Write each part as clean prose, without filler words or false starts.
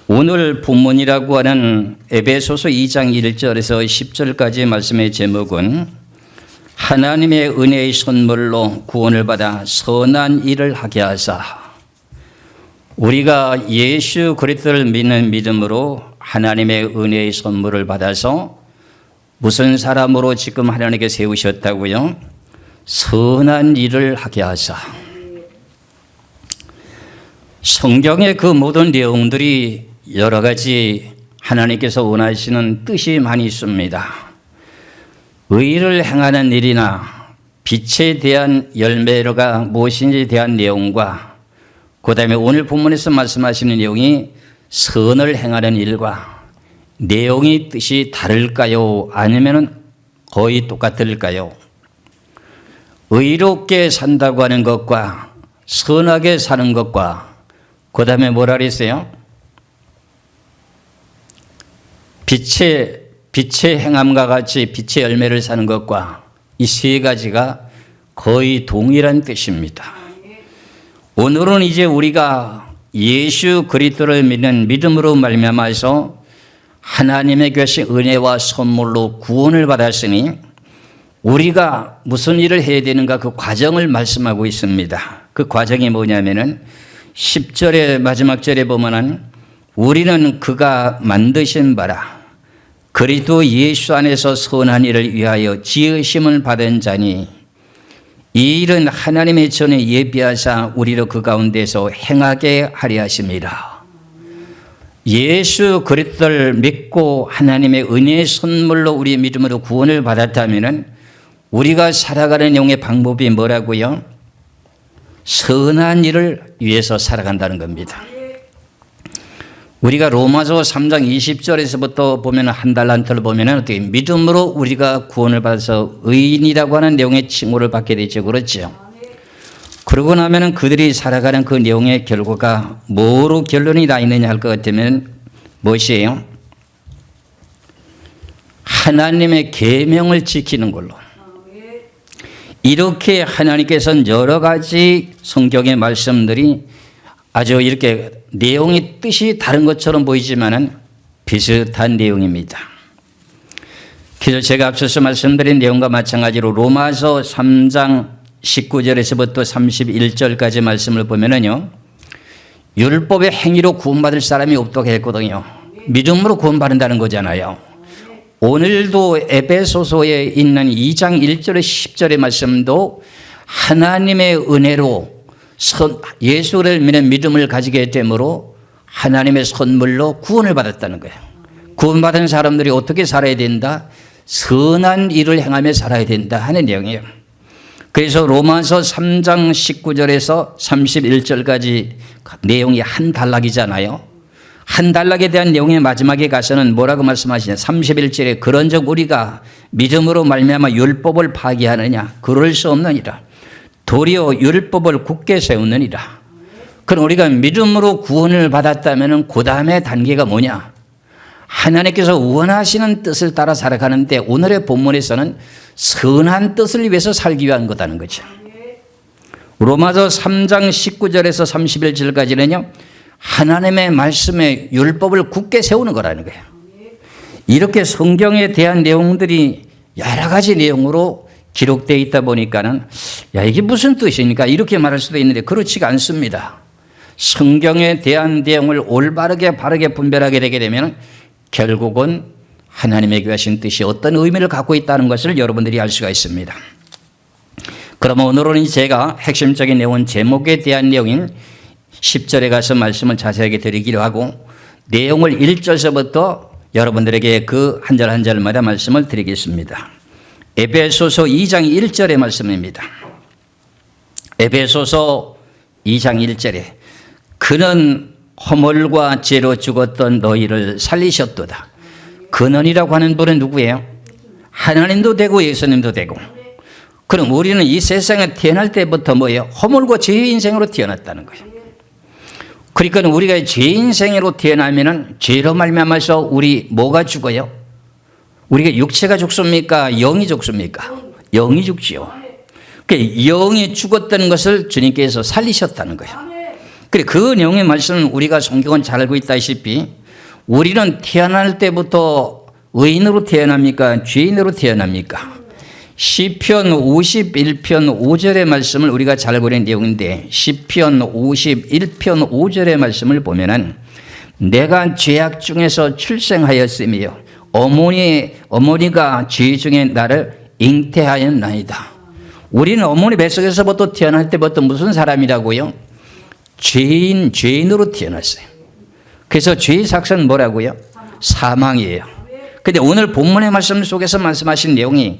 오늘 본문이라고 하는 에베소서 2장 1절에서 10절까지의 말씀의 제목은 하나님의 은혜의 선물로 구원을 받아 선한 일을 하게 하사, 우리가 예수 그리스도를 믿는 믿음으로 하나님의 은혜의 선물을 받아서 무슨 사람으로 지금 하나님께 세우셨다고요? 선한 일을 하게 하사. 성경의 그 모든 내용들이 여러 가지 하나님께서 원하시는 뜻이 많이 있습니다. 의를 행하는 일이나 빛에 대한 열매가 무엇인지에 대한 내용과 그 다음에 오늘 본문에서 말씀하시는 내용이 선을 행하는 일과 내용이 뜻이 다를까요? 아니면 거의 똑같을까요? 의롭게 산다고 하는 것과 선하게 사는 것과 그 다음에 뭐라 그랬어요? 빛의 행함과 같이 빛의 열매를 사는 것과 이 세 가지가 거의 동일한 뜻입니다. 오늘은 이제 우리가 예수 그리스도를 믿는 믿음으로 말미암아서 하나님의 계신 은혜와 선물로 구원을 받았으니 우리가 무슨 일을 해야 되는가 그 과정을 말씀하고 있습니다. 그 과정이 뭐냐면은 10절의 마지막 절에 보면은 우리는 그가 만드신 바라 그리스도 예수 안에서 선한 일을 위하여 지으심을 받은 자니 이 일은 하나님의 전에 예비하사 우리로 그 가운데서 행하게 하려 하심이라. 예수 그리스도를 믿고 하나님의 은혜의 선물로 우리의 믿음으로 구원을 받았다면 우리가 살아가는 영의 방법이 뭐라고요? 선한 일을 위해서 살아간다는 겁니다. 우리가 로마서 3장 20절에서부터 보면 한 달란트를 보면 어떻게 믿음으로 우리가 구원을 받아서 의인이라고 하는 내용의 칭호를 받게 되죠. 그렇죠. 그러고 나면 그들이 살아가는 그 내용의 결과가 뭐로 결론이 나 있느냐 할 것 같으면 무엇이에요? 하나님의 계명을 지키는 걸로. 이렇게 하나님께서는 여러 가지 성경의 말씀들이 아주 이렇게 내용이 뜻이 다른 것처럼 보이지만은 비슷한 내용입니다. 그래서 제가 앞서서 말씀드린 내용과 마찬가지로 로마서 3장 19절에서부터 31절까지 말씀을 보면은요, 율법의 행위로 구원받을 사람이 없다고 했거든요. 믿음으로 구원받는다는 거잖아요. 오늘도 에베소서에 있는 2장 1절에 10절의 말씀도 하나님의 은혜로 예수를 믿는 믿음을 가지게 되므로 하나님의 선물로 구원을 받았다는 거예요. 구원받은 사람들이 어떻게 살아야 된다? 선한 일을 행하며 살아야 된다 하는 내용이에요. 그래서 로마서 3장 19절에서 31절까지 내용이 한 단락이잖아요. 한 단락에 대한 내용의 마지막에 가서는 뭐라고 말씀하시냐? 31절에 그런즉 우리가 믿음으로 말미암아 율법을 파기하느냐? 그럴 수 없느니라. 도리어 율법을 굳게 세우느니라. 그럼 우리가 믿음으로 구원을 받았다면 그 다음에 단계가 뭐냐? 하나님께서 원하시는 뜻을 따라 살아가는데 오늘의 본문에서는 선한 뜻을 위해서 살기 위한 거다는 거죠. 로마서 3장 19절에서 31절까지는요. 하나님의 말씀에 율법을 굳게 세우는 거라는 거예요. 이렇게 성경에 대한 내용들이 여러 가지 내용으로 기록되어 있다 보니까는 야 이게 무슨 뜻입니까? 이렇게 말할 수도 있는데 그렇지가 않습니다. 성경에 대한 내용을 올바르게 바르게 분별하게 되게 되면 결국은 하나님의 귀하신 뜻이 어떤 의미를 갖고 있다는 것을 여러분들이 알 수가 있습니다. 그러면 오늘은 제가 핵심적인 내용 제목에 대한 내용인 10절에 가서 말씀을 자세하게 드리기로 하고 내용을 1절서부터 여러분들에게 그 한 절 한 절마다 말씀을 드리겠습니다. 에베소서 2장 1절의 말씀입니다. 에베소서 2장 1절에 그는 허물과 죄로 죽었던 너희를 살리셨도다. 그는이라고 하는 분은 누구예요? 하나님도 되고 예수님도 되고. 그럼 우리는 이 세상에 태어날 때부터 뭐예요? 허물과 죄의 인생으로 태어났다는 거예요. 그러니까 우리가 죄의 인생으로 태어나면은 죄로 말미암아서 우리 뭐가 죽어요? 우리가 육체가 죽습니까? 영이 죽습니까? 영이 죽지요. 그러니까 영이 죽었다는 것을 주님께서 살리셨다는 거예요. 그래 그 내용의 말씀은 우리가 성경은 잘 알고 있다시피 우리는 태어날 때부터 의인으로 태어납니까? 죄인으로 태어납니까? 시편 51편 5절의 말씀을 우리가 잘 보는 내용인데, 시편 51편 5절의 말씀을 보면은 내가 죄악 중에서 출생하였으며 어머니가 죄 중에 나를 잉태하였나이다. 우리는 어머니 뱃속에서부터 태어날 때부터 무슨 사람이라고요? 죄인으로 태어났어요. 그래서 죄의 삭은 뭐라고요? 사망이에요. 근데 오늘 본문의 말씀 속에서 말씀하신 내용이,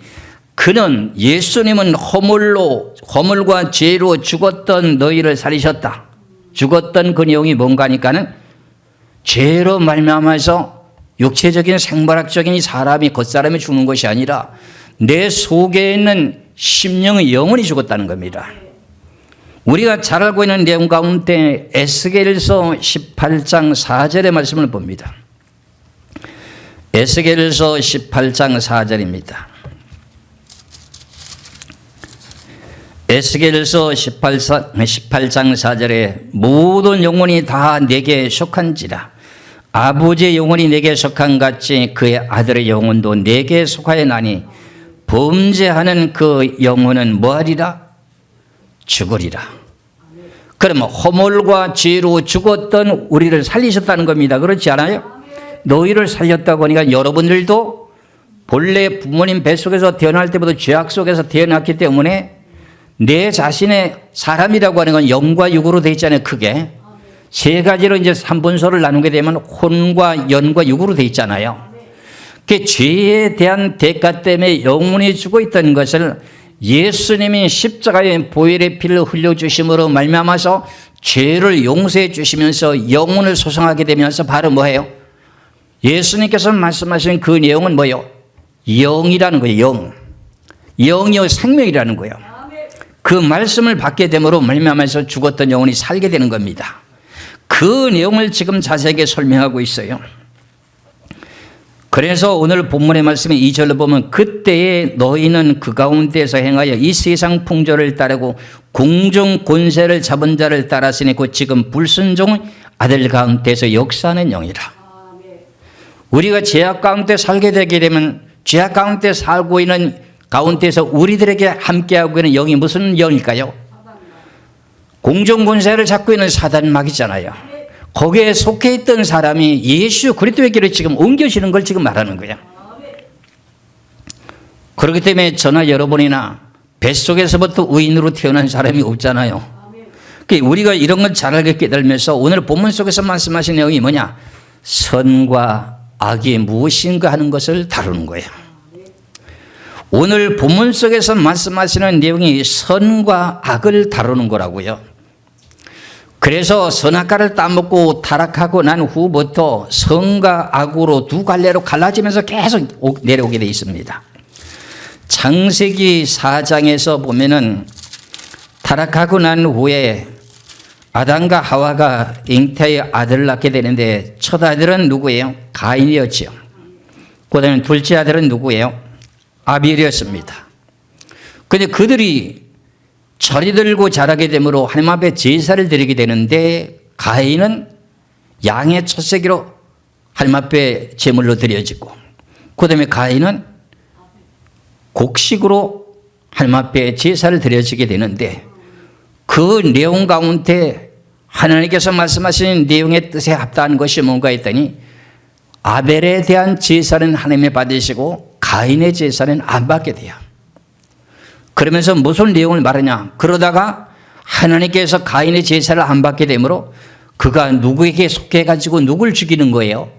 그는 예수님은 허물과 죄로 죽었던 너희를 살리셨다. 죽었던 그 내용이 뭔가 하니까는 죄로 말미암아서 육체적인 생물학적인 사람이 겉사람이 죽는 것이 아니라 내 속에 있는 심령의 영혼이 죽었다는 겁니다. 우리가 잘 알고 있는 내용 가운데 에스겔서 18장 4절의 말씀을 봅니다. 에스겔서 18장 4절입니다. 에스겔서 18장 4절에 모든 영혼이 다 내게 속한지라 아버지의 영혼이 내게 속한 같이 그의 아들의 영혼도 내게 속하여나니 범죄하는 그 영혼은 뭐하리라? 죽으리라. 그러면 허물과 죄로 죽었던 우리를 살리셨다는 겁니다. 그렇지 않아요? 너희를 살렸다고 하니까 여러분들도 본래 부모님 뱃속에서 태어날 때부터 죄악 속에서 태어났기 때문에 내 자신의 사람이라고 하는 건 영과 육으로 되어 있잖아요. 크게 세 가지로 이제 삼분소를 나누게 되면 혼과 영과 육으로 되어 있잖아요. 그 죄에 대한 대가 때문에 영혼이 죽어 있던 것을 예수님이 십자가에 보혈의 피를 흘려주심으로 말미암아서 죄를 용서해 주시면서 영혼을 소생하게 되면서 바로 뭐예요? 예수님께서 말씀하신 그 내용은 뭐예요? 영이라는 거예요. 영이요 생명이라는 거예요. 그 말씀을 받게 됨으로 말미암아서 죽었던 영혼이 살게 되는 겁니다. 그 내용을 지금 자세하게 설명하고 있어요. 그래서 오늘 본문의 말씀의 2절로 보면 그때에 너희는 그 가운데서 행하여 이 세상 풍조를 따르고 공중 권세를 잡은 자를 따랐으니 곧 지금 불순종 아들 가운데서 역사하는 영이라. 우리가 죄악 가운데 살게 되게 되면 죄악 가운데 살고 있는 가운데서 우리들에게 함께하고 있는 영이 무슨 영일까요? 공중 권세를 잡고 있는 사단막이잖아요. 거기에 속해 있던 사람이 예수 그리스도의 길을 지금 옮겨지는 걸 지금 말하는 거야. 그렇기 때문에 저나 여러분이나 뱃속에서부터 의인으로 태어난 사람이 없잖아요. 우리가 이런 걸 잘 알게 깨달으면서 오늘 본문 속에서 말씀하신 내용이 뭐냐? 선과 악이 무엇인가 하는 것을 다루는 거예요. 오늘 본문 속에서 말씀하시는 내용이 선과 악을 다루는 거라고요. 그래서 선악과를 따먹고 타락하고 난 후부터 선과 악으로 두 갈래로 갈라지면서 계속 내려오게 되어 있습니다. 창세기 4장에서 보면은 타락하고 난 후에 아담과 하와가 잉태의 아들을 낳게 되는데 첫 아들은 누구예요? 가인이었죠. 그 다음에 둘째 아들은 누구예요? 아벨이었습니다. 그런데 그들이 철이 들고 자라게 되므로 하나님 앞에 제사를 드리게 되는데 가인은 양의 첫새끼로 하나님 앞에 제물로 드려지고 그 다음에 가인은 곡식으로 하나님 앞에 제사를 드려지게 되는데 그 내용 가운데 하나님께서 말씀하신 내용의 뜻에 합당한 것이 뭔가 했더니 아벨에 대한 제사는 하나님이 받으시고 가인의 제사는 안 받게 돼요. 그러면서 무슨 내용을 말하냐? 그러다가 하나님께서 가인의 제사를 안 받게 되므로 그가 누구에게 속해가지고 누굴 죽이는 거예요?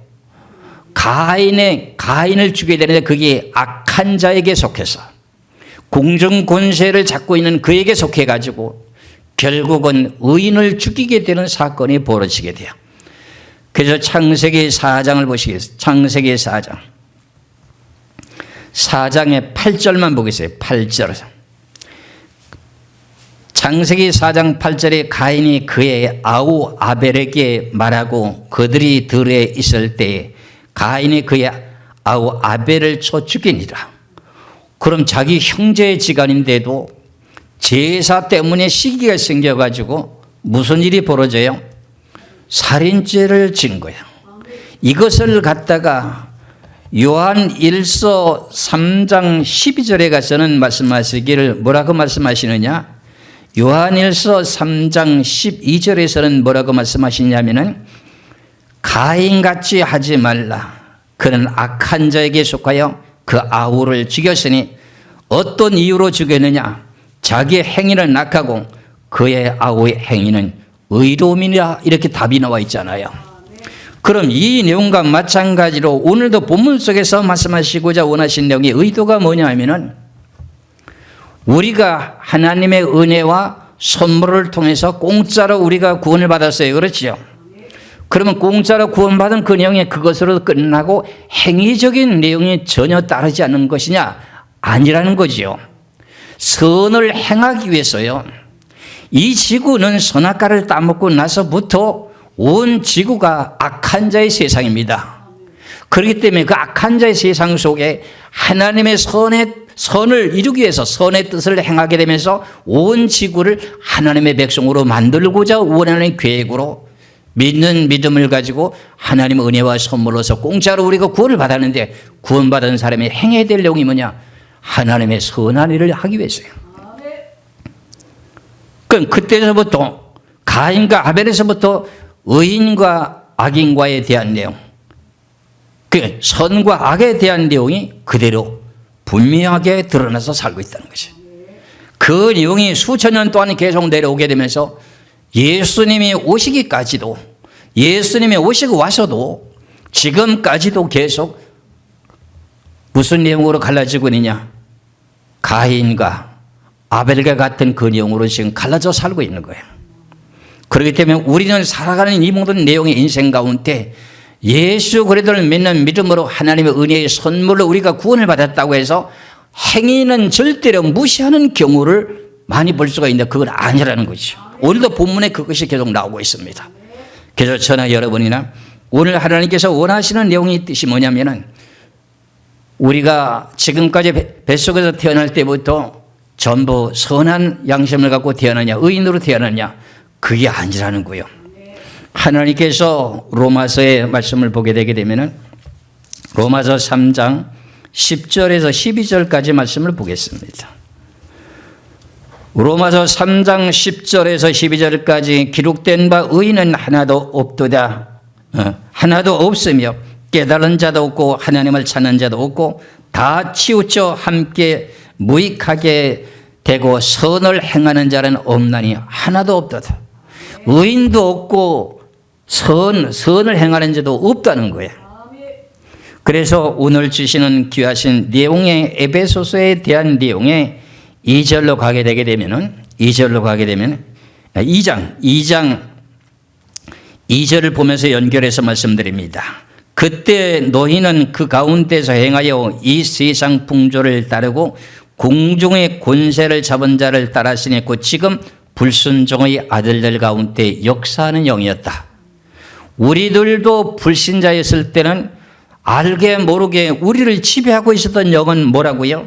가인을 죽이게 되는데 그게 악한 자에게 속해서 공중 권세를 잡고 있는 그에게 속해가지고 결국은 의인을 죽이게 되는 사건이 벌어지게 돼요. 그래서 창세기 4장을 보시겠어요? 창세기 4장. 4장의 8절만 보겠어요. 8절. 창세기 4장 8절에 가인이 그의 아우 아벨에게 말하고 그들이 들에 있을 때에 가인이 그의 아우 아벨을 쳐 죽이니라. 그럼 자기 형제의 지간인데도 제사 때문에 시기가 생겨가지고 무슨 일이 벌어져요? 살인죄를 진 거예요. 이것을 갖다가 요한 1서 3장 12절에 가서는 말씀하시기를 뭐라고 말씀하시느냐? 요한 1서 3장 12절에서는 뭐라고 말씀하시냐면은 가인같이 하지 말라. 그는 악한 자에게 속하여 그 아우를 죽였으니 어떤 이유로 죽였느냐? 자기의 행위는 악하고 그의 아우의 행위는 의로움이라. 이렇게 답이 나와 있잖아요. 그럼 이 내용과 마찬가지로 오늘도 본문 속에서 말씀하시고자 원하신 내용의 의도가 뭐냐 하면은 우리가 하나님의 은혜와 선물을 통해서 공짜로 우리가 구원을 받았어요. 그렇죠? 그러면 공짜로 구원받은 그 내용이 그것으로 끝나고 행위적인 내용이 전혀 따르지 않는 것이냐? 아니라는 거지요. 선을 행하기 위해서요. 이 지구는 선악과를 따먹고 나서부터 온 지구가 악한 자의 세상입니다. 그렇기 때문에 그 악한 자의 세상 속에 하나님의 선을 이루기 위해서 선의 뜻을 행하게 되면서 온 지구를 하나님의 백성으로 만들고자 원하는 계획으로 믿는 믿음을 가지고 하나님의 은혜와 선물로서 공짜로 우리가 구원을 받았는데 구원받은 사람이 행해야 될 내용이 뭐냐? 하나님의 선한 일을 하기 위해서요. 그럼 그때서부터 가인과 아벨에서부터 의인과 악인과에 대한 내용, 그 선과 악에 대한 내용이 그대로 분명하게 드러나서 살고 있다는 것이죠. 그 내용이 수천 년 동안 계속 내려오게 되면서 예수님이 오시기까지도, 예수님이 오시고 와서도 지금까지도 계속 무슨 내용으로 갈라지고 있느냐? 가인과 아벨과 같은 그 내용으로 지금 갈라져 살고 있는 거예요. 그렇기 때문에 우리는 살아가는 이 모든 내용의 인생 가운데 예수 그리스도를 믿는 믿음으로 하나님의 은혜의 선물로 우리가 구원을 받았다고 해서 행위는 절대로 무시하는 경우를 많이 볼 수가 있는데 그건 아니라는 거죠. 오늘도 본문에 그것이 계속 나오고 있습니다. 그래서 저나 여러분이나 오늘 하나님께서 원하시는 내용의 뜻이 뭐냐면은 우리가 지금까지 뱃속에서 태어날 때부터 전부 선한 양심을 갖고 태어나냐, 의인으로 태어나냐, 그게 아니라는 거예요. 하나님께서 로마서의 말씀을 보게 되게 되면은 로마서 3장 10절에서 12절까지 말씀을 보겠습니다. 로마서 3장 10절에서 12절까지 기록된 바 의인은 하나도 없도다. 하나도 없으며 깨달은 자도 없고 하나님을 찾는 자도 없고 다 치우쳐 함께 무익하게 되고 선을 행하는 자는 없나니 하나도 없도다. 의인도 없고 선을 행하는 자도 없다는 거예요. 그래서 오늘 주시는 귀하신 내용의 에베소서에 대한 내용에 2절로 가게 되게 되면은 2장 2절을 보면서 연결해서 말씀드립니다. 그때 너희는 그 가운데서 행하여 이 세상 풍조를 따르고 공중의 권세를 잡은 자를 따라 지냈고 지금 불순종의 아들들 가운데 역사하는 영이었다. 우리들도 불신자였을 때는 알게 모르게 우리를 지배하고 있었던 영은 뭐라고요?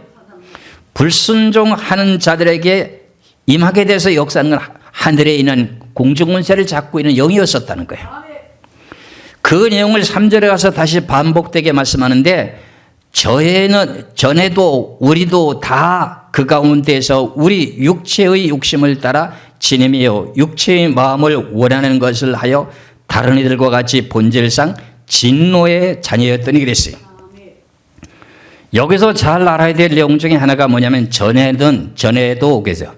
불순종하는 자들에게 임하게 돼서 역사하는 하늘에 있는 공중권세를 잡고 있는 영이었었다는 거예요. 그 내용을 3절에 가서 다시 반복되게 말씀하는데 전에도 우리도 다 그 가운데서 우리 육체의 욕심을 따라 지내며 육체의 마음을 원하는 것을 하여 다른 이들과 같이 본질상 진노의 자녀였더니 그랬어요. 여기서 잘 알아야 될 내용 중에 하나가 뭐냐면 전에도 그래서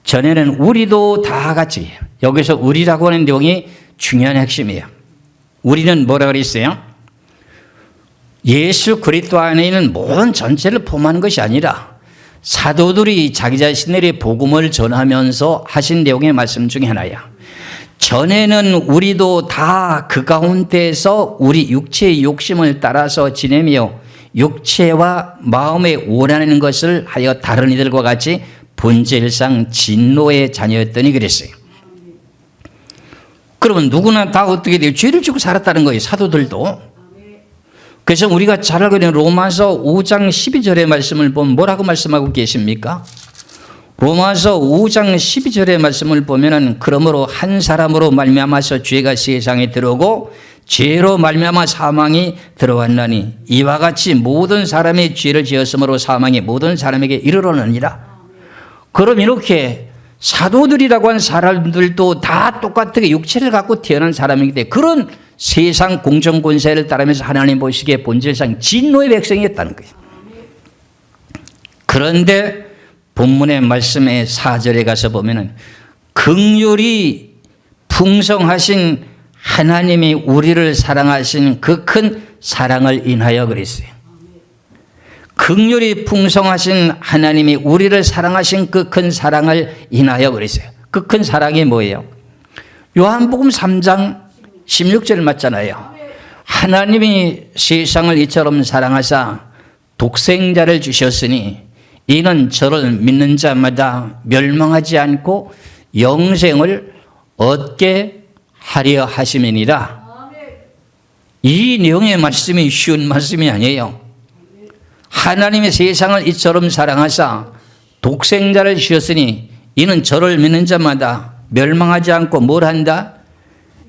전에는 우리도 다 같이 여기서 우리라고 하는 내용이 중요한 핵심이에요. 우리는 뭐라 그랬어요? 예수 그리스도 안에 있는 모든 전체를 포함하는 것이 아니라 사도들이 자기 자신들의 복음을 전하면서 하신 내용의 말씀 중에 하나야. 전에는 우리도 다 그 가운데서 우리 육체의 욕심을 따라서 지내며 육체와 마음에 원하는 것을 하여 다른 이들과 같이 본질상 진노의 자녀였더니 그랬어요. 그러면 누구나 다 어떻게 돼요? 죄를 지고 살았다는 거예요. 사도들도. 그래서 우리가 잘 알고 있는 로마서 5장 12절의 말씀을 보면 뭐라고 말씀하고 계십니까? 로마서 5장 12절의 말씀을 보면은 그러므로 한 사람으로 말미암아서 죄가 세상에 들어오고 죄로 말미암아 사망이 들어왔나니 이와 같이 모든 사람이 죄를 지었으므로 사망이 모든 사람에게 이르렀느니라. 그럼 이렇게 사도들이라고 한 사람들도 다 똑같게 육체를 갖고 태어난 사람이기 때문에 그런 세상 공정권세를 따르면서 하나님 보시기에 본질상 진노의 백성이었다는 거예요. 그런데 본문의 말씀의 4절에 가서 보면은 긍휼이 풍성하신 하나님이 우리를 사랑하신 그 큰 사랑을 인하여 그랬어요. 긍휼이 풍성하신 하나님이 우리를 사랑하신 그 큰 사랑을 인하여 그랬어요. 그 큰 사랑이 뭐예요? 요한복음 3장 16절을 맞잖아요. 하나님이 세상을 이처럼 사랑하사 독생자를 주셨으니 이는 저를 믿는 자마다 멸망하지 않고 영생을 얻게 하려 하심이니라. 이 내용의 말씀이 쉬운 말씀이 아니에요. 하나님이 세상을 이처럼 사랑하사 독생자를 주셨으니 이는 저를 믿는 자마다 멸망하지 않고 뭘 한다?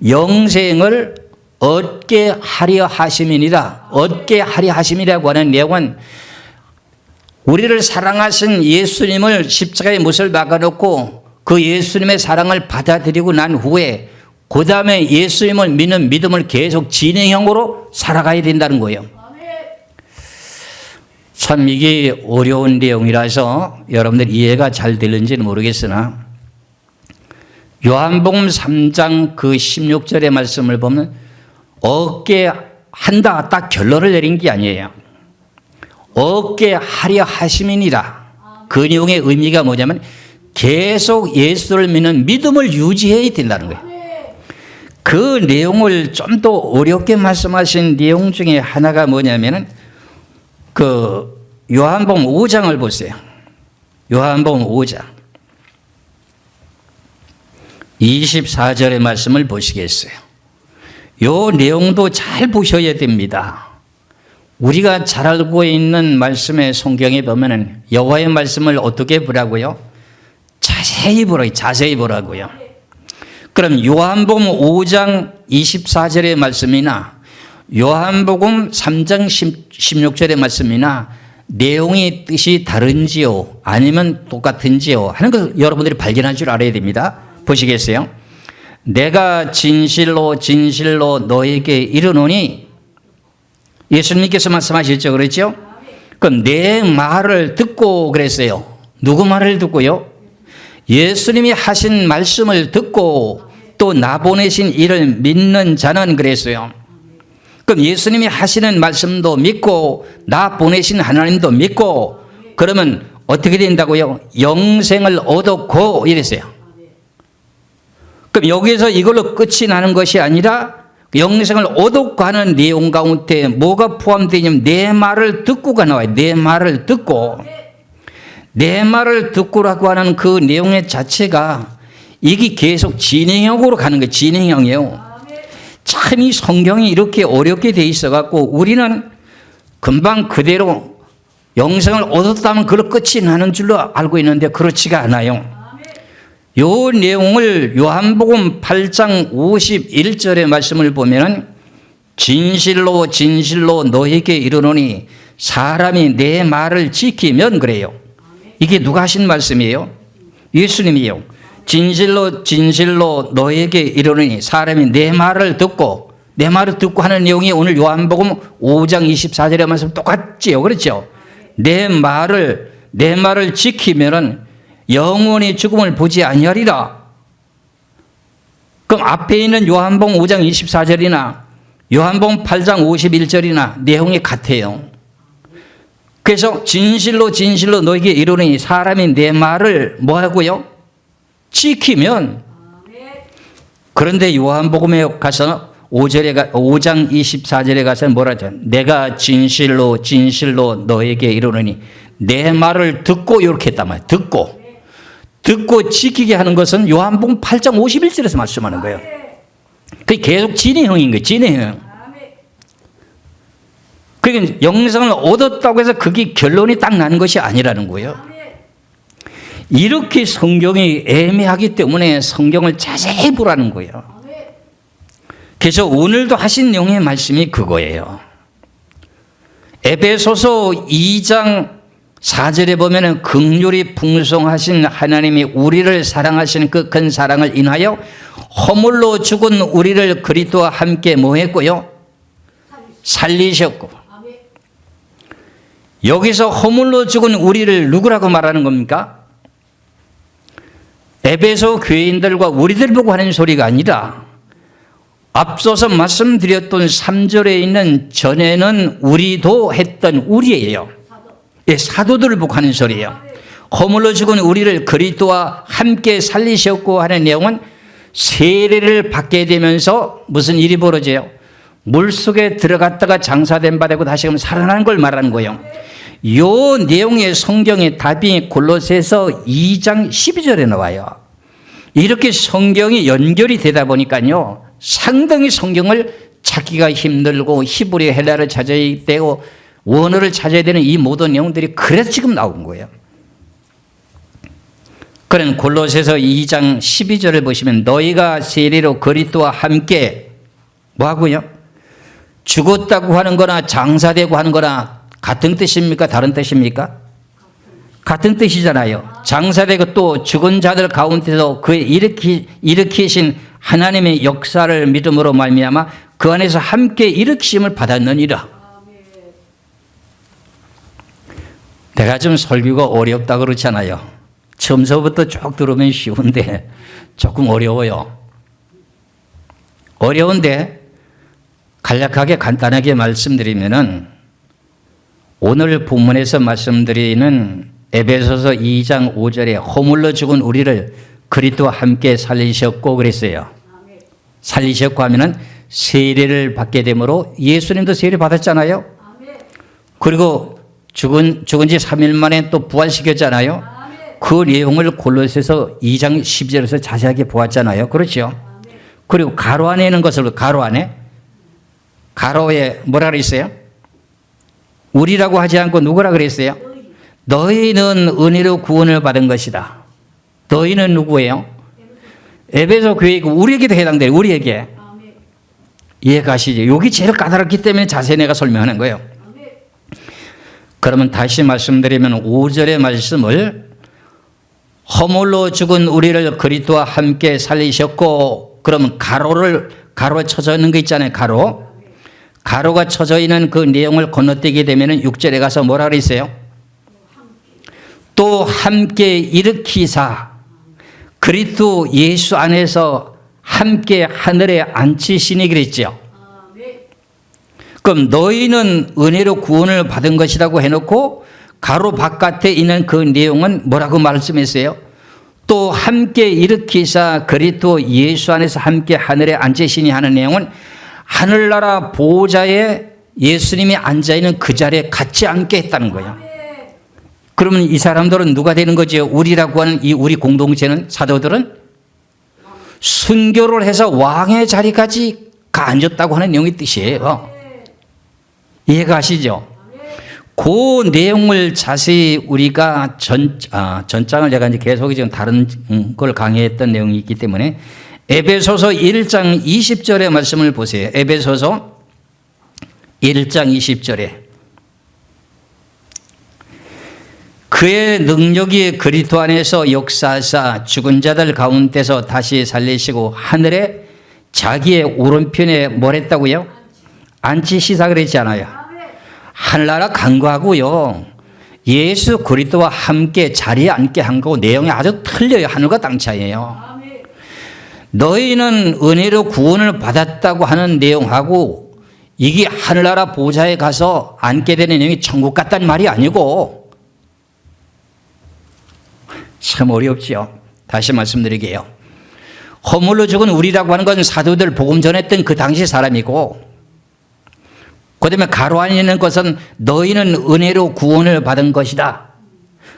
영생을 얻게 하려 하심이니라. 얻게 하려 하심이라고 하는 내용은 우리를 사랑하신 예수님을 십자가에 못을 박아놓고 그 예수님의 사랑을 받아들이고 난 후에 그 다음에 예수님을 믿는 믿음을 계속 진행형으로 살아가야 된다는 거예요. 참 이게 어려운 내용이라서 여러분들 이해가 잘 되는지는 모르겠으나 요한복음 3장 그 16절의 말씀을 보면 얻게 한다 딱 결론을 내린 게 아니에요. 얻게 하려 하심이니라. 그 내용의 의미가 뭐냐면 계속 예수를 믿는 믿음을 유지해야 된다는 거예요. 그 내용을 좀 더 어렵게 말씀하신 내용 중에 하나가 뭐냐면은 그 요한복음 5장을 보세요. 요한복음 5장 24절의 말씀을 보시겠어요. 요 내용도 잘 보셔야 됩니다. 우리가 잘 알고 있는 말씀의 성경에 보면은 여호와의 말씀을 어떻게 보라고요? 자세히 보라고요. 그럼 요한복음 5장 24절의 말씀이나 요한복음 3장 16절의 말씀이나 내용이 뜻이 다른지요 아니면 똑같은지요 하는 것을 여러분들이 발견할 줄 알아야 됩니다. 보시겠어요? 내가 진실로 진실로 너에게 이르노니 예수님께서 말씀하셨죠. 그랬죠? 그럼 내 말을 듣고 그랬어요. 누구 말을 듣고요? 예수님이 하신 말씀을 듣고 또 나 보내신 이를 믿는 자는 그랬어요. 그럼 예수님이 하시는 말씀도 믿고 나 보내신 하나님도 믿고 그러면 어떻게 된다고요? 영생을 얻었고 이랬어요. 그럼 여기서 이걸로 끝이 나는 것이 아니라 영생을 얻었고 하는 내용 가운데 뭐가 포함되냐면 내 말을 듣고가 나와요. 내 말을 듣고. 내 말을 듣고라고 하는 그 내용의 자체가 이게 계속 진행형으로 가는 거예요. 진행형이에요. 참 이 성경이 이렇게 어렵게 돼 있어갖고 우리는 금방 그대로 영생을 얻었다면 그걸로 끝이 나는 줄로 알고 있는데 그렇지가 않아요. 요 내용을 요한복음 8장 51절의 말씀을 보면은 진실로 진실로 너에게 이르노니 사람이 내 말을 지키면 그래요. 이게 누가 하신 말씀이에요? 예수님이요. 진실로 진실로 너에게 이르노니 사람이 내 말을 듣고 하는 내용이 오늘 요한복음 5장 24절의 말씀 똑같지요. 그렇죠? 내 말을 지키면은 영원히 죽음을 보지 아니하리라. 그럼 앞에 있는 요한복음 5장 24절이나 요한복음 8장 51절이나 내용이 같아요. 그래서 진실로 진실로 너에게 이르노니 사람이 내 말을 뭐하고요? 지키면. 그런데 요한복음에 가서 5장 24절에 가서 뭐라 하죠? 내가 진실로 진실로 너에게 이르노니 내 말을 듣고 이렇게 했단 말이에요. 듣고 지키게 하는 것은 요한복음 8장 51절에서 말씀하는 거예요. 그게 계속 진행형인 거예요. 진행형. 그러니까 영생을 얻었다고 해서 그게 결론이 딱 나는 것이 아니라는 거예요. 이렇게 성경이 애매하기 때문에 성경을 자세히 보라는 거예요. 그래서 오늘도 하신 내용의 말씀이 그거예요. 에베소서 2장 4절에 보면은 긍휼이 풍성하신 하나님이 우리를 사랑하시는 그 큰 사랑을 인하여 허물로 죽은 우리를 그리스도와 함께 뭐 했고요? 살리셨고. 여기서 허물로 죽은 우리를 누구라고 말하는 겁니까? 에베소 교인들과 우리들 보고 하는 소리가 아니라 앞서서 말씀드렸던 3절에 있는 전에는 우리도 했던 우리예요. 예, 사도들을 보고 하는 소리예요. 허물로 죽은 우리를 그리스도와 함께 살리셨고 하는 내용은 세례를 받게 되면서 무슨 일이 벌어져요? 물속에 들어갔다가 장사된 바 되고 다시금 살아나는 걸 말하는 거예요. 요 내용의 성경의 답이 골로새서 2장 12절에 나와요. 이렇게 성경이 연결이 되다 보니까요, 상당히 성경을 찾기가 힘들고 히브리 헬라를 찾아야 되고 원어를 찾아야 되는 이 모든 내용들이 그래서 지금 나온 거예요. 그런 골로새서 2장 12절을 보시면 너희가 세례로 그리스도와 함께 뭐하고요? 죽었다고 하는 거나 장사되고 하는 거나 같은 뜻입니까? 다른 뜻입니까? 같은 뜻이잖아요. 장사되고 또 죽은 자들 가운데서 그 일으키신 하나님의 역사를 믿음으로 말미암아 그 안에서 함께 일으키심을 받았느니라. 내가 좀 설교가 어렵다 그렇잖아요. 처음서부터 쭉 들으면 쉬운데 조금 어려워요. 어려운데 간략하게 간단하게 말씀드리면은 오늘 본문에서 말씀드리는 에베소서 2장 5절에 허물로 죽은 우리를 그리스도와 함께 살리셨고 그랬어요. 살리셨고 하면은 세례를 받게 되므로 예수님도 세례 받았잖아요. 그리고 죽은 지 3일 만에 또 부활시켰잖아요. 그 내용을 골로새서 2장 10절에서 자세하게 보았잖아요. 그렇죠? 그리고 가로 안에 있는 것을 가로 안에 가로에 뭐라 그랬어요? 우리라고 하지 않고 누구라 그랬어요? 너희는 은혜로 구원을 받은 것이다. 너희는 누구예요? 에베소 교회이고 우리에게도 해당돼요. 우리에게. 이해가시죠? 여기 제일 까다롭기 때문에 자세히 내가 설명하는 거예요. 그러면 다시 말씀드리면 5절의 말씀을 허물로 죽은 우리를 그리스도와 함께 살리셨고, 그러면 가로 쳐져 있는 거 있잖아요. 가로가 쳐져 있는 그 내용을 건너뛰게 되면 6절에 가서 뭐라 그랬어요? 또 함께 일으키사 그리스도 예수 안에서 함께 하늘에 앉히시니 그랬죠. 그럼 너희는 은혜로 구원을 받은 것이라고 해놓고 가로 바깥에 있는 그 내용은 뭐라고 말씀했어요? 또 함께 일으키사 그리스도 예수 안에서 함께 하늘에 앉으시니 하는 내용은 하늘나라 보호자에 예수님이 앉아있는 그 자리에 같이 앉게 했다는 거예요. 그러면 이 사람들은 누가 되는 거죠? 우리라고 하는 이 우리 공동체는, 사도들은 순교를 해서 왕의 자리까지 앉았다고 하는 내용의 뜻이에요. 이해가 가시죠? 그 내용을 자세히 우리가 전장을 제가 이제 계속 지금 다른 걸 강의했던 내용이 있기 때문에 에베소서 1장 20절의 말씀을 보세요. 에베소서 1장 20절에 그의 능력이 그리스도 안에서 역사하사 죽은 자들 가운데서 다시 살리시고 하늘에 자기의 오른편에 뭘 했다고요? 앉히시사 그랬잖아요. 하늘나라 간과하고요, 예수 그리스도와 함께 자리에 앉게 한 거고 내용이 아주 틀려요. 하늘과 땅 차이예요. 너희는 은혜로 구원을 받았다고 하는 내용하고 이게 하늘나라 보좌에 가서 앉게 되는 내용이 천국 같다는 말이 아니고, 참 어렵죠. 다시 말씀드리게요. 허물로 죽은 우리라고 하는 건 사도들 복음 전했던 그 당시 사람이고, 그 다음에 가로 안에 있는 것은 너희는 은혜로 구원을 받은 것이다.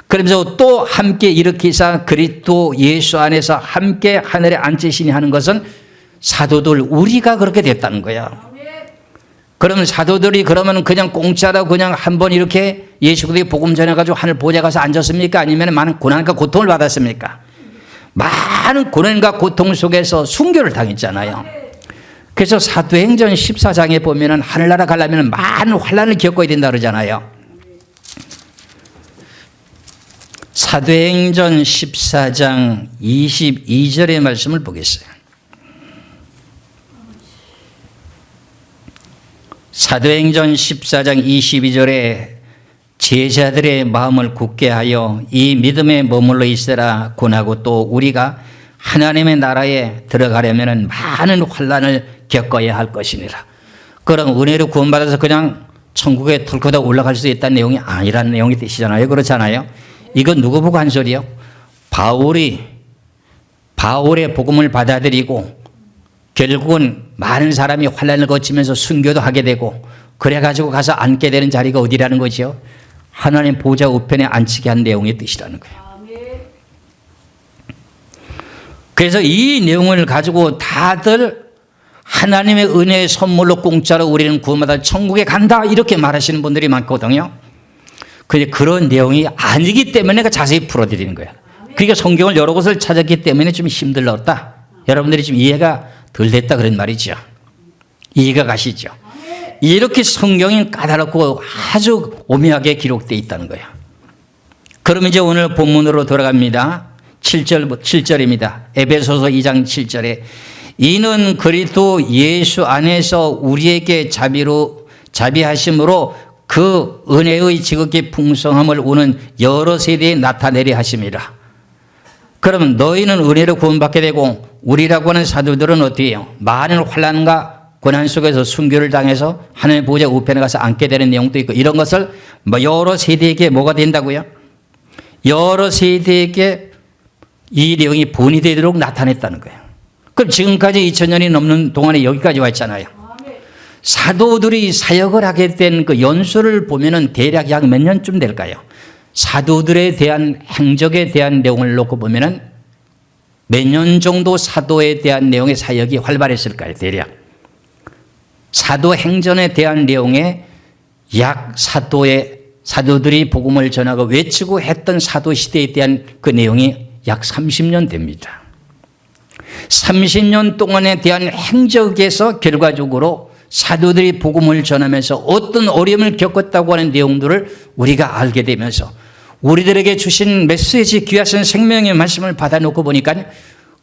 그러면서 또 함께 일으키사 그리스도 예수 안에서 함께 하늘에 앉으시니 하는 것은 사도들 우리가 그렇게 됐다는 거야. 그러면 사도들이 그러면 그냥 공짜로 그냥 한번 이렇게 예수 그리스도의 복음 전해가지고 하늘 보좌에 가서 앉았습니까? 아니면 많은 고난과 고통을 받았습니까? 많은 고난과 고통 속에서 순교를 당했잖아요. 그래서 사도행전 14장에 보면은 하늘나라 가려면 많은 환난을 겪어야 된다 그러잖아요. 사도행전 14장 22절의 말씀을 보겠어요. 사도행전 14장 22절에 제자들의 마음을 굳게 하여 이 믿음에 머물러 있으라 권하고 또 우리가 하나님의 나라에 들어가려면 많은 환난을 겪어야 할 것이니라. 그럼 은혜로 구원받아서 그냥 천국에 털커다 올라갈 수 있다는 내용이 아니라는 내용이 되시잖아요. 그렇잖아요. 이건 누구 보고 한 소리요? 바울의 복음을 받아들이고 결국은 많은 사람이 환난을 거치면서 순교도 하게 되고 그래가지고 가서 앉게 되는 자리가 어디라는 거죠? 하나님 보좌 우편에 앉히게 한 내용의 뜻이라는 거예요. 그래서 이 내용을 가지고 다들 하나님의 은혜의 선물로 공짜로 우리는 구원받아 천국에 간다 이렇게 말하시는 분들이 많거든요. 그런데 그런 내용이 아니기 때문에 자세히 풀어드리는 거예요. 그러니까 성경을 여러 곳을 찾았기 때문에 좀 힘들었다. 여러분들이 좀 이해가 덜 됐다 그런 말이죠. 이해가 가시죠? 이렇게 성경이 까다롭고 아주 오묘하게 기록되어 있다는 거예요. 그럼 이제 오늘 본문으로 돌아갑니다. 7절입니다. 에베소서 2장 7절에 이는 그리스도 예수 안에서 우리에게 자비하심으로 그 은혜의 지극히 풍성함을 우는 여러 세대에 나타내려 하심이라. 그러면 너희는 은혜로 구원받게 되고 우리라고 하는 사도들은 어떻게 해요? 많은 환난과 고난 속에서 순교를 당해서 하나님의 보좌 우편에 가서 앉게 되는 내용도 있고 이런 것을 여러 세대에게 뭐가 된다고요? 여러 세대에게 이 내용이 본이 되도록 나타냈다는 거예요. 그럼 지금까지 2000년이 넘는 동안에 여기까지 왔잖아요. 사도들이 사역을 하게 된 그 연수를 보면은 대략 약 몇 년쯤 될까요? 사도들에 대한 행적에 대한 내용을 놓고 보면은 몇 년 정도 사도에 대한 내용의 사역이 활발했을까요? 대략 사도행전에 대한 내용에 약 사도들이 복음을 전하고 외치고 했던 사도시대에 대한 그 내용이 약 30년 됩니다. 30년 동안에 대한 행적에서 결과적으로 사도들이 복음을 전하면서 어떤 어려움을 겪었다고 하는 내용들을 우리가 알게 되면서 우리들에게 주신 메시지 귀하신 생명의 말씀을 받아놓고 보니까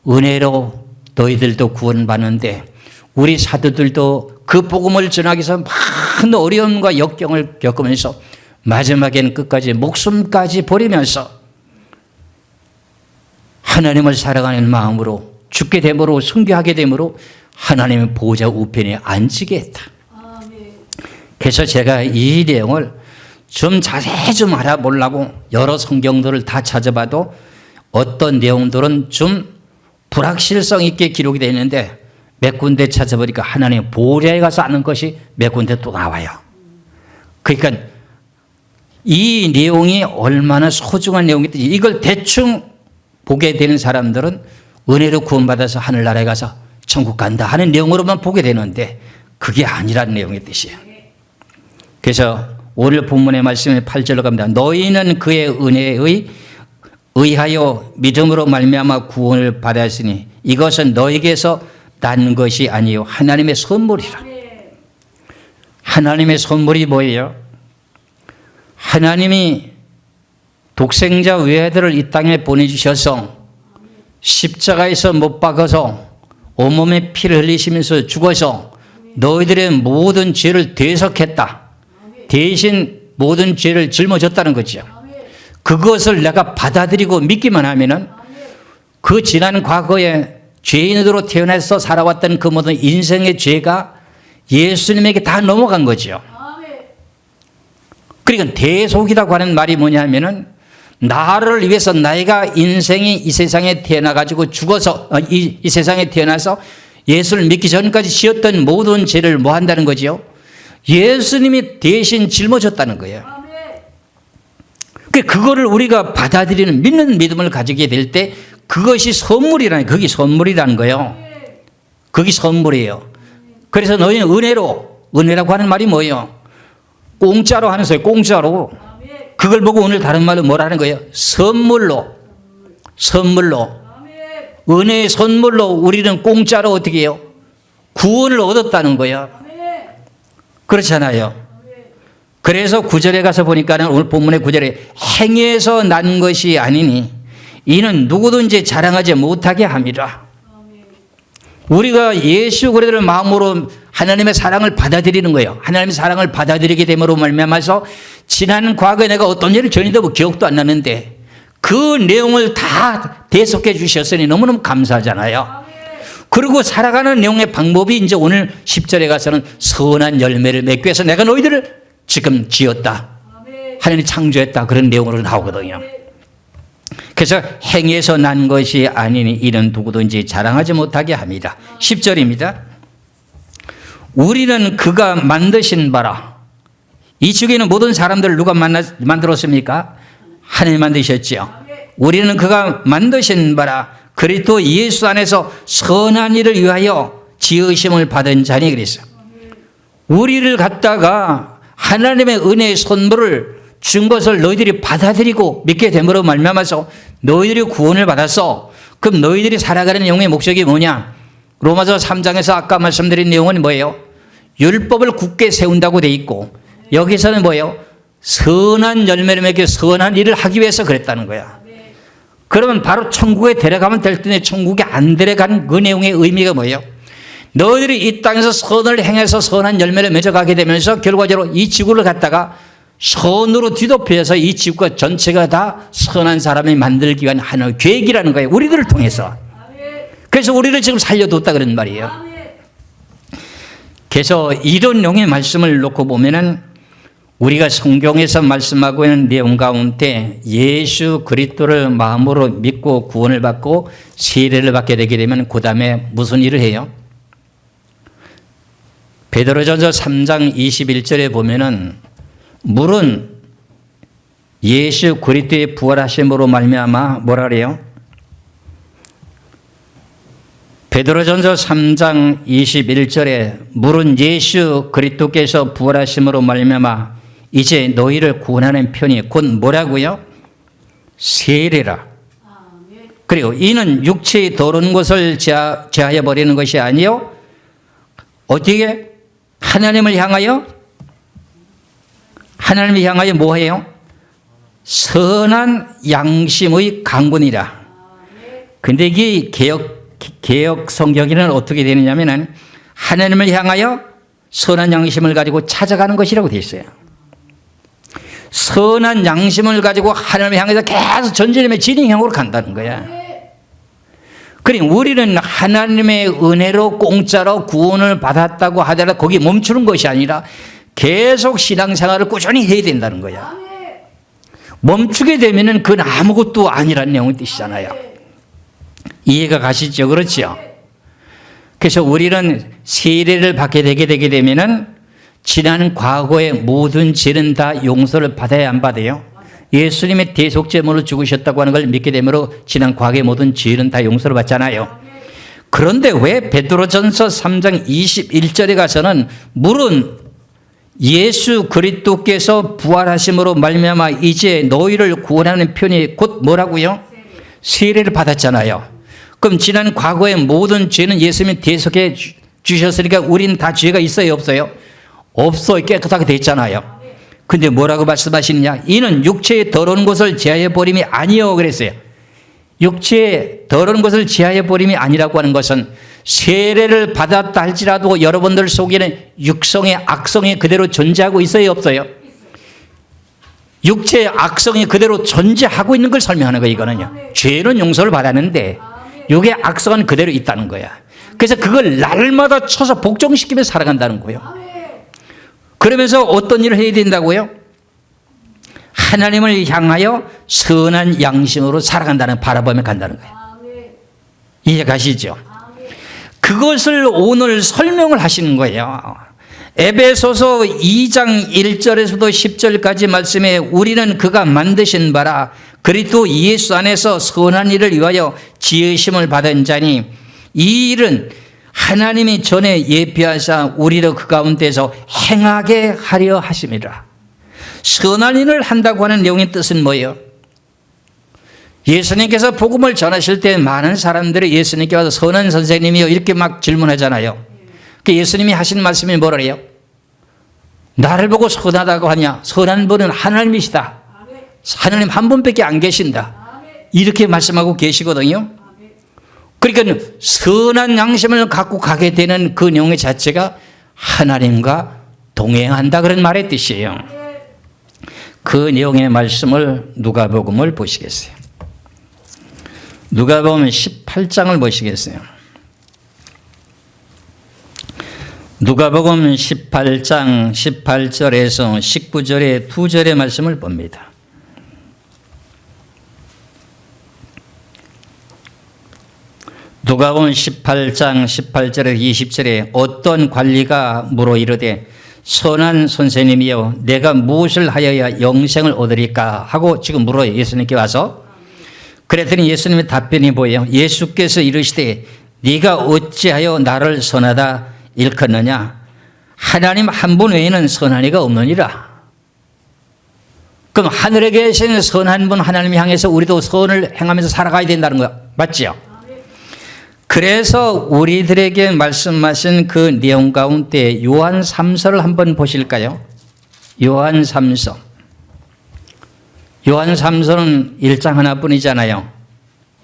은혜로 너희들도 구원받는데 우리 사도들도 그 복음을 전하기 위해서 많은 어려움과 역경을 겪으면서 마지막에는 끝까지 목숨까지 버리면서 하나님을 사랑하는 마음으로 죽게 됨으로 순교하게 됨으로 하나님의 보좌 우편에 앉히게 했다. 그래서 제가 이 내용을 좀 자세히 좀 알아보려고 여러 성경들을 다 찾아봐도 어떤 내용들은 좀 불확실성 있게 기록이 되어 있는데 몇 군데 찾아보니까 하나님의 보좌에 가서 앉는 것이 몇 군데 또 나와요. 그러니까 이 내용이 얼마나 소중한 내용인지 이걸 대충 보게 되는 사람들은 은혜로 구원받아서 하늘나라에 가서 천국 간다 하는 내용으로만 보게 되는데 그게 아니라는 내용의 뜻이에요. 그래서 오늘 본문의 말씀에 8절로 갑니다. 너희는 그의 은혜에 의하여 믿음으로 말미암아 구원을 받았으니 이것은 너에게서 난 것이 아니요 하나님의 선물이라. 하나님의 선물이 뭐예요? 하나님이 독생자 외아들을 이 땅에 보내주셔서 십자가에서 못 박아서 온몸에 피를 흘리시면서 죽어서 너희들의 모든 죄를 대속했다. 대신 모든 죄를 짊어졌다는 거죠. 그것을 내가 받아들이고 믿기만 하면은 그 지난 과거에 죄인으로 태어나서 살아왔던 그 모든 인생의 죄가 예수님에게 다 넘어간 거죠. 그러니까 대속이라고 하는 말이 뭐냐면은 나를 위해서 내가 인생이 이 세상에 태어나가지고 죽어서 이 세상에 태어나서 예수를 믿기 전까지 지었던 모든 죄를 뭐 한다는 거지요? 예수님이 대신 짊어졌다는 거예요. 그거를 우리가 받아들이는 믿는 믿음을 가지게 될 때 그것이 선물이라는 그게 선물이라는 거예요. 그게 선물이에요. 그래서 너희는 은혜라고 하는 말이 뭐예요? 공짜로 하는 소리, 공짜로. 그걸 보고 오늘 다른 말로 뭐라는 거예요? 선물로. 은혜의 선물로 우리는 공짜로 어떻게 해요? 구원을 얻었다는 거야. 그렇잖아요. 그래서 9절에 가서 보니까는 오늘 본문의 9절에 행위에서 난 것이 아니니 이는 누구든지 자랑하지 못하게 함이라. 우리가 예수 그리스도를 마음으로 하나님의 사랑을 받아들이는 거예요. 하나님의 사랑을 받아들이게 됨으로 말미암아서 지난 과거에 내가 어떤 일을 전에도 기억도 안 나는데 그 내용을 다 대속해 주셨으니 너무너무 감사하잖아요. 그리고 살아가는 내용의 방법이 이제 오늘 10절에 가서는 선한 열매를 맺기 위해서 내가 너희들을 지금 지었다. 하나님이 창조했다. 그런 내용으로 나오거든요. 그래서 행위에서 난 것이 아니니 이는 누구든지 자랑하지 못하게 합니다. 10절입니다. 우리는 그가 만드신 바라. 이 지구에 있는 모든 사람들을 누가 만들었습니까? 하나님 만드셨지요. 우리는 그가 만드신 바라 그리스도 예수 안에서 선한 일을 위하여 지으심을 받은 자니 그랬어요. 우리를 갖다가 하나님의 은혜의 선물을 준 것을 너희들이 받아들이고 믿게 됨으로 말미암아서 너희들이 구원을 받았어. 그럼 너희들이 살아가는 내용의 목적이 뭐냐? 로마서 3장에서 아까 말씀드린 내용은 뭐예요? 율법을 굳게 세운다고 돼 있고 여기서는 뭐예요? 선한 열매를 맺기 선한 일을 하기 위해서 그랬다는 거야. 그러면 바로 천국에 데려가면 될 텐데 천국에 안 데려간 그 내용의 의미가 뭐예요? 너희들이 이 땅에서 선을 행해서 선한 열매를 맺어가게 되면서 결과적으로 이 지구를 갖다가 선으로 뒤덮여서 이 지구가 전체가 다 선한 사람이 만들기 위한 하나의 계획이라는 거예요. 우리들을 통해서. 그래서 우리를 지금 살려뒀다 그런 말이에요. 그래서 이런 내용의 말씀을 놓고 보면은 우리가 성경에서 말씀하고 있는 내용 가운데 예수 그리스도를 마음으로 믿고 구원을 받고 세례를 받게 되게 되면 그 다음에 무슨 일을 해요? 베드로전서 3장 21절에 보면은 물은 예수 그리스도의 부활하심으로 말미암아 뭐라 그래요? 베드로전서 3장 21절에 물은 예수 그리스도께서 부활하심으로 말미암아 이제 너희를 구원하는 편이 곧 뭐라고요? 세례라. 그리고 이는 육체의 더러운 것을 제하여 버리는 것이 아니요 어떻게? 하나님을 향하여 뭐해요? 선한 양심의 강군이라. 근데 이게 개혁 성경에는 어떻게 되느냐면은 하나님을 향하여 선한 양심을 가지고 찾아가는 것이라고 되어 있어요. 선한 양심을 가지고 하나님을 향해서 계속 전진하며 진행형으로 간다는 거야. 그러니까 우리는 하나님의 은혜로 공짜로 구원을 받았다고 하더라도 거기 멈추는 것이 아니라 계속 신앙생활을 꾸준히 해야 된다는 거야. 멈추게 되면은 그건 아무것도 아니라는 내용의 뜻이잖아요. 이해가 가시죠? 그렇죠? 그래서 우리는 세례를 받게 되게 되면은 지난 과거의 모든 죄는 다 용서를 받아야 안 받아요? 예수님의 대속제물을 죽으셨다고 하는 걸 믿게 되므로 지난 과거의 모든 죄는 다 용서를 받잖아요. 그런데 왜 베드로전서 3장 21절에 가서는 물은 예수 그리스도께서 부활하심으로 말미암아 이제 너희를 구원하는 편이 곧 뭐라고요? 세례를 받았잖아요. 그럼 지난 과거의 모든 죄는 예수님이 대속해 주셨으니까 우리는 다 죄가 있어요, 없어요? 없어요. 깨끗하게 됐잖아요. 근데 뭐라고 말씀하시느냐? 이는 육체의 더러운 것을 제하여 버림이 아니요 그랬어요. 육체의 더러운 것을 제하여 버림이 아니라고 하는 것은 세례를 받았다 할지라도 여러분들 속에는 육성의 악성이 그대로 존재하고 있어요, 없어요? 육체의 악성이 그대로 존재하고 있는 걸 설명하는 거예요. 이거는요. 죄는 용서를 받았는데 육의 악성은 그대로 있다는 거야. 그래서 그걸 날마다 쳐서 복종시키며 살아간다는 거예요. 그러면서 어떤 일을 해야 된다고요? 하나님을 향하여 선한 양심으로 살아간다는 바라보며 간다는 거예요. 이해 가시죠? 그것을 오늘 설명을 하시는 거예요. 에베소서 2장 1절에서도 10절까지 말씀에 우리는 그가 만드신 바라 그리스도 예수 안에서 선한 일을 위하여 지으심을 받은 자니 이 일은 하나님이 전에 예비하사 우리를 그 가운데서 행하게 하려 하심이라. 선한 일을 한다고 하는 내용의 뜻은 뭐예요? 예수님께서 복음을 전하실 때 많은 사람들이 예수님께 와서 선한 선생님이요 이렇게 막 질문하잖아요. 그 예수님이 하신 말씀이 뭐래요? 나를 보고 선하다고 하냐? 선한 분은 하나님이시다. 하나님 한 분밖에 안 계신다. 이렇게 말씀하고 계시거든요. 그러니까 선한 양심을 갖고 가게 되는 그 내용 자체가 하나님과 동행한다 그런 말의 뜻이에요. 그 내용의 말씀을 누가복음을 보시겠어요. 누가복음 18장을 보시겠어요. 누가복음 18장 18절에서 19절의 두 절의 말씀을 봅니다. 누가복음 18장 18절에서 20절에 어떤 관리가 물어 이르되 선한 선생님이여 내가 무엇을 하여야 영생을 얻으리까 하고 지금 물어요. 예수님께 와서. 그랬더니 예수님의 답변이 보여요. 예수께서 이르시되 네가 어찌하여 나를 선하다 일컫느냐? 하나님 한 분 외에는 선한 이가 없느니라. 그럼 하늘에 계신 선한 분 하나님 향해서 우리도 선을 행하면서 살아가야 된다는 거 맞죠? 그래서 우리들에게 말씀하신 그 내용 가운데 요한 3서를 한번 보실까요? 요한 3서. 요한 3서는 1장 하나뿐이잖아요.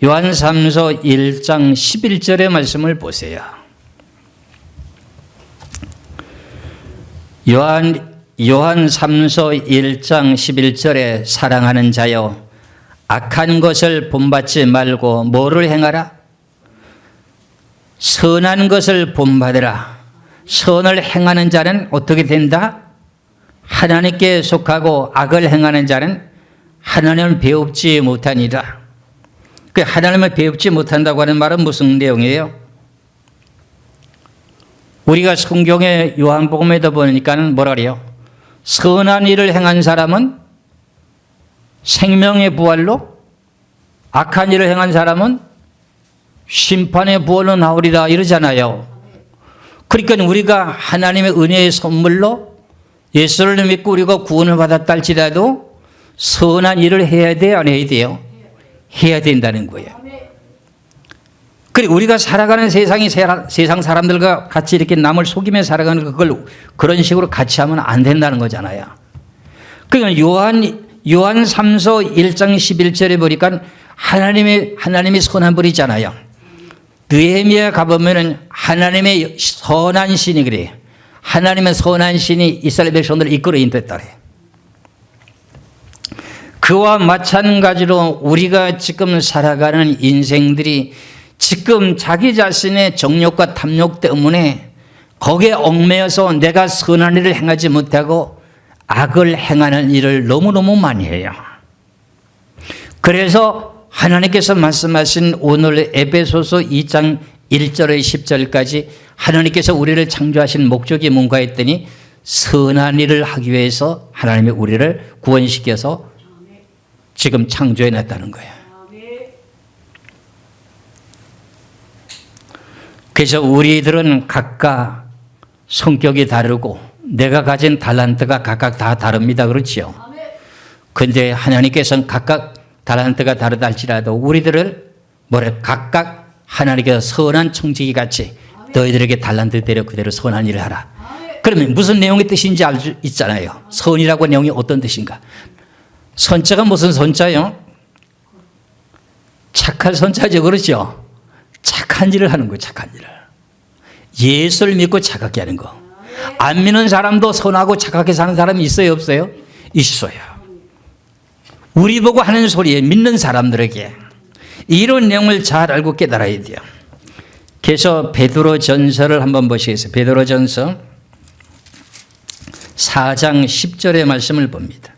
요한 3서 1장 11절의 말씀을 보세요. 요한 3서 1장 11절에 사랑하는 자여 악한 것을 본받지 말고 뭐를 행하라? 선한 것을 본받으라. 선을 행하는 자는 어떻게 된다? 하나님께 속하고 악을 행하는 자는 하나님을 배웁지 못하니라. 그 하나님을 배웁지 못한다고 하는 말은 무슨 내용이에요? 우리가 성경의 요한복음에도 보니까는 뭐라 그래요? 선한 일을 행한 사람은 생명의 부활로, 악한 일을 행한 사람은 심판의 부활로 나오리라 이러잖아요. 그러니까 우리가 하나님의 은혜의 선물로 예수를 믿고 우리가 구원을 받았다 할지라도 선한 일을 해야 돼요? 안 해야 돼요? 해야 된다는 거예요. 그리고 우리가 살아가는 세상이 세상 사람들과 같이 이렇게 남을 속이며 살아가는 그걸 그런 식으로 같이 하면 안 된다는 거잖아요. 그러니까 요한 3서 1장 11절에 보니까 하나님이 선한 분이잖아요. 느헤미야 가보면은 하나님의 선한 신이 그래요. 하나님의 선한 신이 이스라엘 백성들을 이끌어 인도했다 그래요. 그와 마찬가지로 우리가 지금 살아가는 인생들이 지금 자기 자신의 정욕과 탐욕 때문에 거기에 얽매여서 내가 선한 일을 행하지 못하고 악을 행하는 일을 너무너무 많이 해요. 그래서 하나님께서 말씀하신 오늘 에베소서 2장 1절에 10절까지 하나님께서 우리를 창조하신 목적이 뭔가 했더니 선한 일을 하기 위해서 하나님이 우리를 구원시켜서 지금 창조해놨다는 거예요. 그래서 우리들은 각각 성격이 다르고 내가 가진 달란트가 각각 다 다릅니다. 그렇지요? 그런데 하나님께서는 각각 달란트가 다르다 할지라도 우리들을 각각 하나님께서 선한 청지기 같이 너희들에게 달란트대로 그대로 선한 일을 하라. 그러면 무슨 내용의 뜻인지 알 수 있잖아요. 선이라고 내용이 어떤 뜻인가? 선자가 무슨 선자요? 착할 선자죠. 그렇죠? 착한 일을 하는 거예요. 착한 일을. 예수를 믿고 착하게 하는 거. 안 믿는 사람도 선하고 착하게 사는 사람이 있어요? 없어요? 있어요. 우리 보고 하는 소리에 믿는 사람들에게 이런 내용을 잘 알고 깨달아야 돼요. 그래서 베드로전서를 한번 보시겠어요. 베드로전서 4장 10절의 말씀을 봅니다.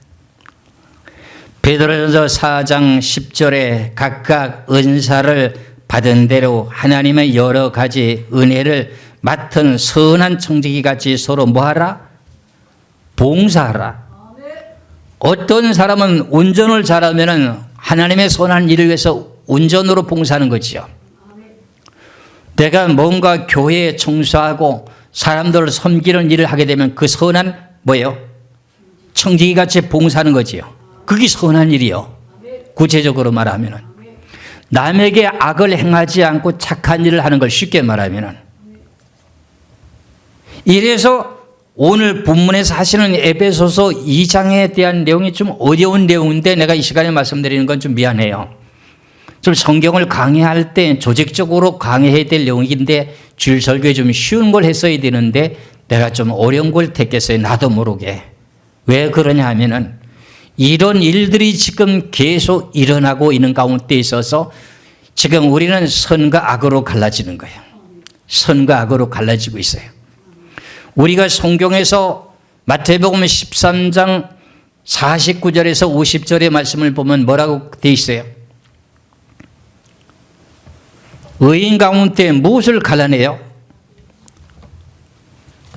베드로전서 4장 10절에 각각 은사를 받은 대로 하나님의 여러 가지 은혜를 맡은 선한 청지기 같이 서로 뭐하라? 봉사하라. 어떤 사람은 운전을 잘하면 하나님의 선한 일을 위해서 운전으로 봉사하는 거지요. 내가 뭔가 교회에 청소하고 사람들을 섬기는 일을 하게 되면 그 선한 뭐예요? 청지기 같이 봉사하는 거지요. 그게 선한 일이요. 구체적으로 말하면은 남에게 악을 행하지 않고 착한 일을 하는 걸 쉽게 말하면은 이래서 오늘 본문에서 하시는 에베소서 2장에 대한 내용이 좀 어려운 내용인데 내가 이 시간에 말씀드리는 건 좀 미안해요. 좀 성경을 강의할 때 조직적으로 강의해야 될 내용인데 주일 설교에 좀 쉬운 걸 했어야 되는데 내가 좀 어려운 걸 택했어요. 나도 모르게. 왜 그러냐 하면은 이런 일들이 지금 계속 일어나고 있는 가운데 있어서 지금 우리는 선과 악으로 갈라지는 거예요. 선과 악으로 갈라지고 있어요. 우리가 성경에서 마태복음 13장 49절에서 50절의 말씀을 보면 뭐라고 되어 있어요? 의인 가운데 무엇을 갈라내요?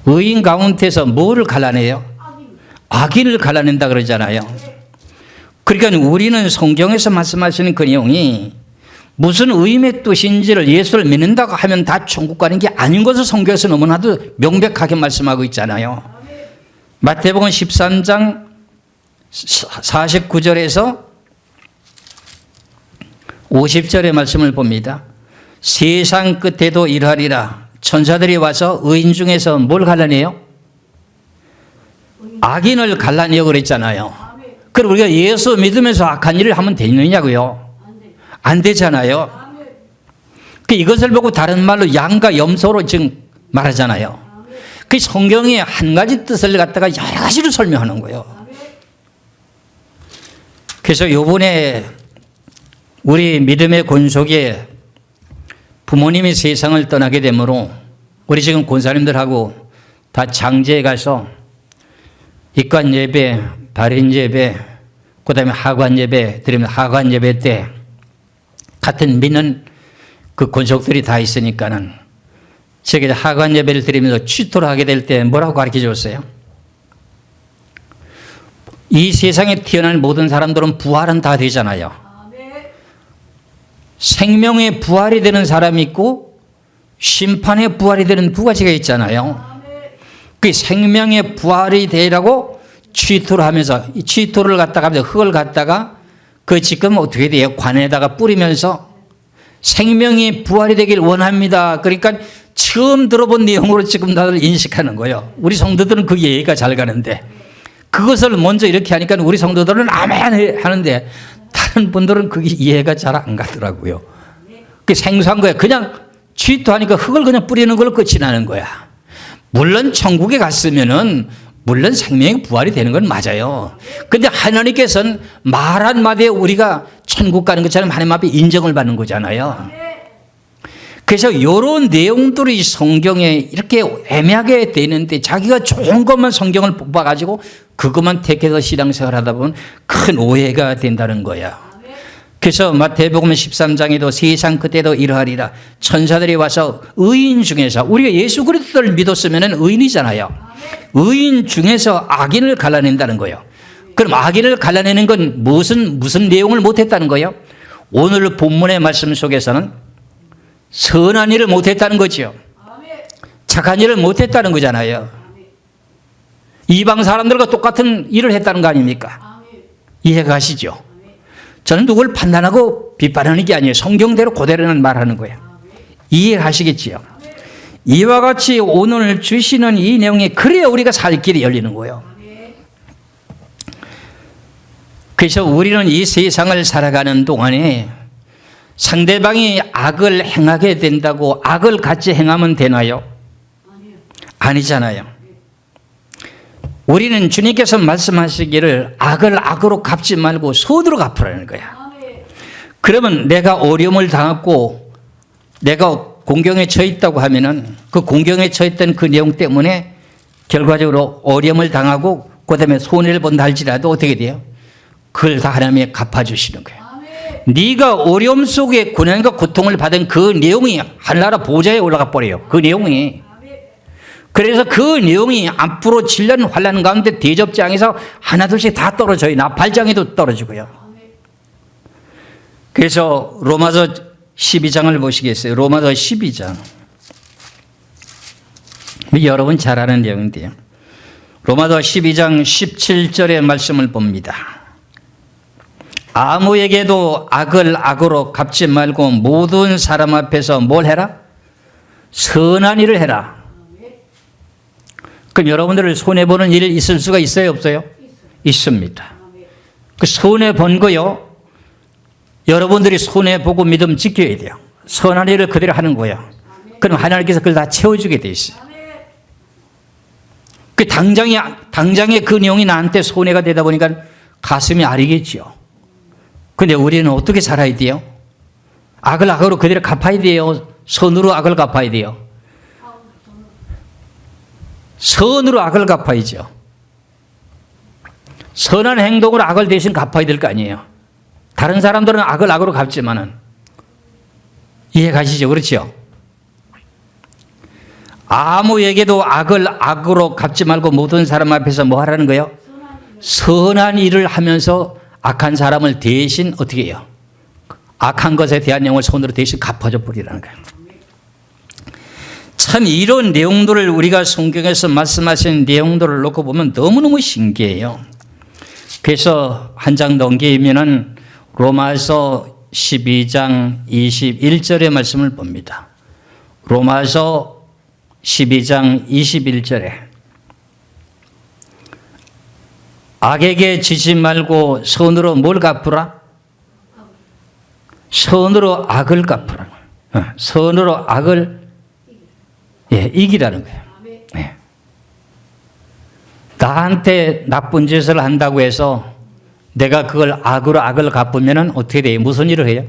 의인 가운데서 뭐를 갈라내요? 악인을 갈라낸다 그러잖아요. 그러니까 우리는 성경에서 말씀하시는 그 내용이 무슨 의인의 뜻인지를 예수를 믿는다고 하면 다 천국 가는 게 아닌 것을 성경에서 너무나도 명백하게 말씀하고 있잖아요. 마태복음 13장 49절에서 50절의 말씀을 봅니다. 세상 끝에도 이러하리라. 천사들이 와서 의인 중에서 뭘 갈라내요? 악인을 갈라내요 그랬잖아요. 그럼 우리가 예수 믿으면서 악한 일을 하면 되느냐고요? 안 되잖아요. 이것을 보고 다른 말로 양과 염소로 지금 말하잖아요. 그 성경에 한 가지 뜻을 갖다가 여러 가지로 설명하는 거예요. 그래서 요번에 우리 믿음의 권속에 부모님이 세상을 떠나게 되므로 우리 지금 권사님들하고 다 장제에 가서 입관 예배, 발인 예배, 그 다음에 하관 예배 드리면 하관 예배 때 같은 믿는 그 권속들이 다 있으니까는 제가 하관 예배를 드리면서 취토를 하게 될 때 뭐라고 가르쳐 줬어요? 이 세상에 태어난 모든 사람들은 부활은 다 되잖아요. 생명의 부활이 되는 사람이 있고 심판의 부활이 되는 두 가지가 있잖아요. 그 생명의 부활이 되라고 취토를 하면서 이 취토를 갖다가 흙을 갖다가 그 지금 어떻게 돼요? 관에다가 뿌리면서 생명이 부활이 되길 원합니다. 그러니까 처음 들어본 내용으로 지금 다들 인식하는 거예요. 우리 성도들은 그 이해가 잘 가는데 그것을 먼저 이렇게 하니까 우리 성도들은 아멘 하는데 다른 분들은 그게 이해가 잘 안 가더라고요. 그 생소한 거야. 그냥 취토하니까 흙을 그냥 뿌리는 걸로 끝이 나는 거야. 물론 천국에 갔으면은 물론 생명의 부활이 되는 건 맞아요. 근데 하나님께서는 말 한마디에 우리가 천국 가는 것처럼 하나님 앞에 인정을 받는 거잖아요. 그래서 이런 내용들이 성경에 이렇게 애매하게 되는데 자기가 좋은 것만 성경을 뽑아가지고 그것만 택해서 신앙생활 하다 보면 큰 오해가 된다는 거야. 그래서 마태복음 13장에도 세상 끝에도 이러하리라. 천사들이 와서 의인 중에서 우리가 예수 그리스도를 믿었으면 의인이잖아요. 의인 중에서 악인을 갈라낸다는 거예요. 그럼 악인을 갈라내는 건 무슨 내용을 못했다는 거예요? 오늘 본문의 말씀 속에서는 선한 일을 못했다는 거죠. 착한 일을 못했다는 거잖아요. 이방 사람들과 똑같은 일을 했다는 거 아닙니까? 이해가 가시죠? 저는 누굴 판단하고 비판하는 게 아니에요. 성경대로 그대로는 말하는 거예요. 이해하시겠지요? 이와 같이 오늘 주시는 이 내용이 그래야 우리가 살 길이 열리는 거예요. 그래서 우리는 이 세상을 살아가는 동안에 상대방이 악을 행하게 된다고 악을 같이 행하면 되나요? 아니잖아요. 우리는 주님께서 말씀하시기를 악을 악으로 갚지 말고 선으로 갚으라는 거야. 그러면 내가 어려움을 당했고 내가 공경에 처했다고 하면은 그 공경에 처했던 그 내용 때문에 결과적으로 어려움을 당하고 그다음에 손해를 본다 할지라도 어떻게 돼요? 그걸 다 하나님이 갚아주시는 거예요. 네가 어려움 속에 고난과 고통을 받은 그 내용이 하늘나라 보좌에 올라가 버려요. 그 내용이. 그래서 그 내용이 앞으로 7년 환난 가운데 대접장에서 하나둘씩 다 떨어져요. 나팔장에도 떨어지고요. 그래서 로마서 12장을 보시겠어요? 로마서 12장. 여러분 잘 아는 내용인데요. 로마서 12장 17절의 말씀을 봅니다. 아무에게도 악을 악으로 갚지 말고 모든 사람 앞에서 뭘 해라? 선한 일을 해라. 그럼 여러분들 손해보는 일 있을 수가 있어요, 없어요? 있습니다. 그 손해본 거요. 여러분들이 손해보고 믿음 지켜야 돼요. 선한 일을 그대로 하는 거예요. 그럼 하나님께서 그걸 다 채워주게 돼 있어요. 그 당장에 그 내용이 나한테 손해가 되다 보니까 가슴이 아리겠죠. 근데 우리는 어떻게 살아야 돼요? 악을 악으로 그대로 갚아야 돼요. 선으로 악을 갚아야 돼요. 선으로 악을 갚아야죠. 선한 행동으로 악을 대신 갚아야 될 거 아니에요. 다른 사람들은 악을 악으로 갚지만은 이해 가시죠? 그렇죠? 아무에게도 악을 악으로 갚지 말고 모든 사람 앞에서 뭐 하라는 거예요? 선한 일을 하면서 악한 사람을 대신 어떻게 해요? 악한 것에 대한 영을 손으로 대신 갚아줘 버리라는 거예요. 참 이런 내용들을 우리가 성경에서 말씀하신 내용들을 놓고 보면 너무너무 신기해요. 그래서 한 장 넘기면은 로마서 12장 21절의 말씀을 봅니다. 로마서 12장 21절에 악에게 지지 말고 선으로 뭘 갚으라? 선으로 악을 갚으라. 선으로 악을 이기라는 거예요. 네. 나한테 나쁜 짓을 한다고 해서 내가 그걸 악으로 악을 갚으면 어떻게 돼요? 무슨 일을 해요?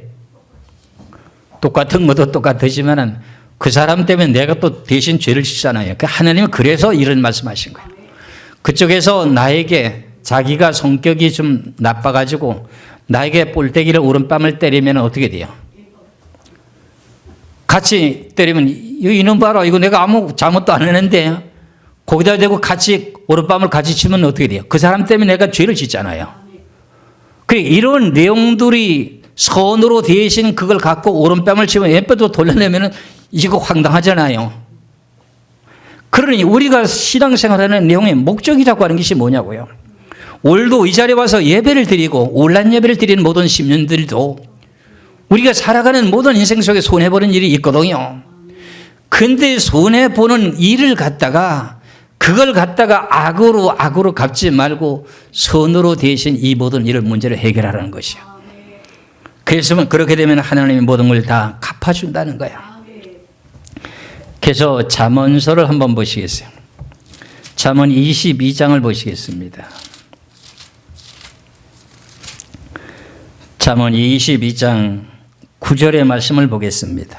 똑같은 것도 똑같으지만은 그 사람 때문에 내가 또 대신 죄를 짓잖아요. 하나님은 그래서 이런 말씀하신 거예요. 그쪽에서 나에게 자기가 성격이 좀 나빠가지고 나에게 볼때기를 오른뺨을 때리면 어떻게 돼요? 같이 때리면 이놈 봐라, 이거 내가 아무 잘못도 안 했는데 거기다 대고 같이 오른뺨을 같이 치면 어떻게 돼요? 그 사람 때문에 내가 죄를 짓잖아요. 이런 내용들이 선으로 대신 그걸 갖고 오른뺨을 치면 왼뼈도 돌려내면 이거 황당하잖아요. 그러니 우리가 신앙생활하는 내용의 목적이라고 하는 것이 뭐냐고요. 오늘도 이 자리에 와서 예배를 드리고 온라인 예배를 드리는 모든 시민들도 우리가 살아가는 모든 인생 속에 손해보는 일이 있거든요. 근데 손해보는 일을 갖다가 그걸 갖다가 악으로 갚지 말고 선으로 대신 이 모든 일을 문제를 해결하라는 것이요. 그래서 그렇게 되면 하나님이 모든 걸 다 갚아준다는 거야. 그래서 잠언서를 한번 보시겠어요? 잠언 22장을 보시겠습니다. 잠언 22장 9절의 말씀을 보겠습니다.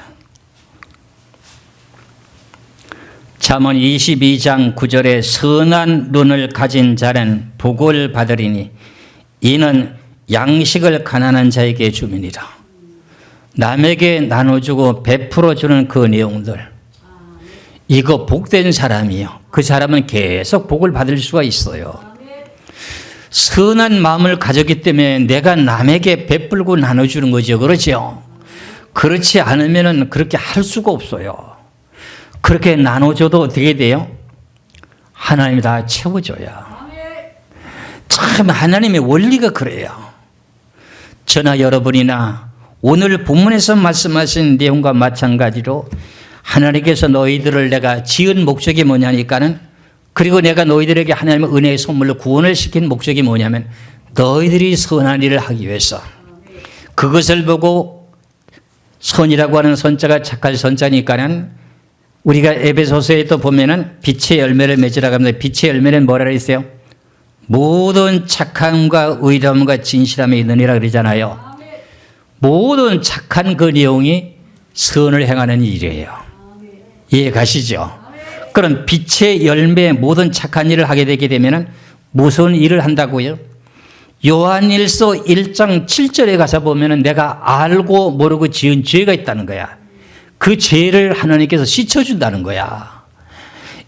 잠언 22장 9절에 선한 눈을 가진 자는 복을 받으리니 이는 양식을 가난한 자에게 주민이라. 남에게 나눠주고 베풀어주는 그 내용들, 이거 복된 사람이요. 그 사람은 계속 복을 받을 수가 있어요. 선한 마음을 가졌기 때문에 내가 남에게 베풀고 나눠주는 거죠. 그렇죠? 그렇지 않으면 그렇게 할 수가 없어요. 그렇게 나눠줘도 어떻게 돼요? 하나님이 다 채워줘요. 참 하나님의 원리가 그래요. 저나 여러분이나 오늘 본문에서 말씀하신 내용과 마찬가지로 하나님께서 너희들을 내가 지은 목적이 뭐냐니까는, 그리고 내가 너희들에게 하나님의 은혜의 선물로 구원을 시킨 목적이 뭐냐면 너희들이 선한 일을 하기 위해서, 그것을 보고 선이라고 하는 선자가 착할 선자니까는 우리가 에베소서에 또 보면은 빛의 열매를 맺으라고 합니다. 빛의 열매는 뭐라 그랬어요? 모든 착함과 의로움과 진실함에 있느니라 그러잖아요. 모든 착한 그 내용이 선을 행하는 일이에요. 이해 가시죠? 그럼 빛의 열매 모든 착한 일을 하게 되게 되면은 무슨 일을 한다고요? 요한일서 1장 7절에 가서 보면은 내가 알고 모르고 지은 죄가 있다는 거야. 그 죄를 하나님께서 씻어준다는 거야.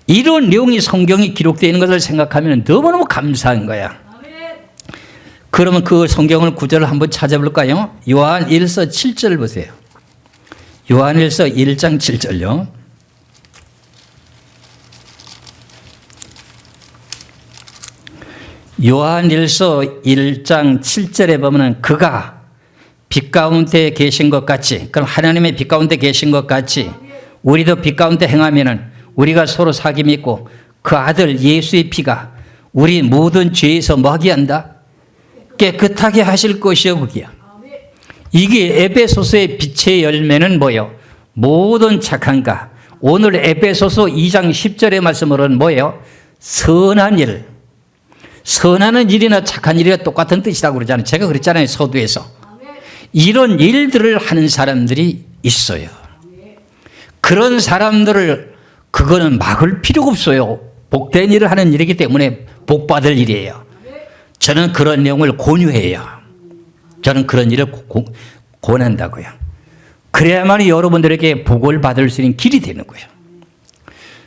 이런 내용이 성경에 기록되어 있는 것을 생각하면 너무너무 감사한 거야. 그러면 그 성경을 구절을 한번 찾아볼까요? 요한일서 7절 보세요. 요한일서 1장 7절요. 요한일서 1장 7절에 보면 그가 빛 가운데 계신 것 같이, 그럼 하나님의 빛 가운데 계신 것 같이 우리도 빛 가운데 행하면은 우리가 서로 사귐이 있고 그 아들 예수의 피가 우리 모든 죄에서 뭐하게 한다? 깨끗하게 하실 것이요 그게야. 이게 에베소서의 빛의 열매는 뭐예요? 모든 착한가. 오늘 에베소서 2장 10절의 말씀으로는 뭐예요? 선한 일. 선한 일이나 착한 일이나 똑같은 뜻이라고 그러잖아요. 제가 그랬잖아요. 서두에서. 이런 일들을 하는 사람들이 있어요. 그런 사람들을 그거는 막을 필요가 없어요. 복된 일을 하는 일이기 때문에 복받을 일이에요. 저는 그런 내용을 권유해요. 저는 그런 일을 권한다고요. 그래야만 여러분들에게 복을 받을 수 있는 길이 되는 거예요.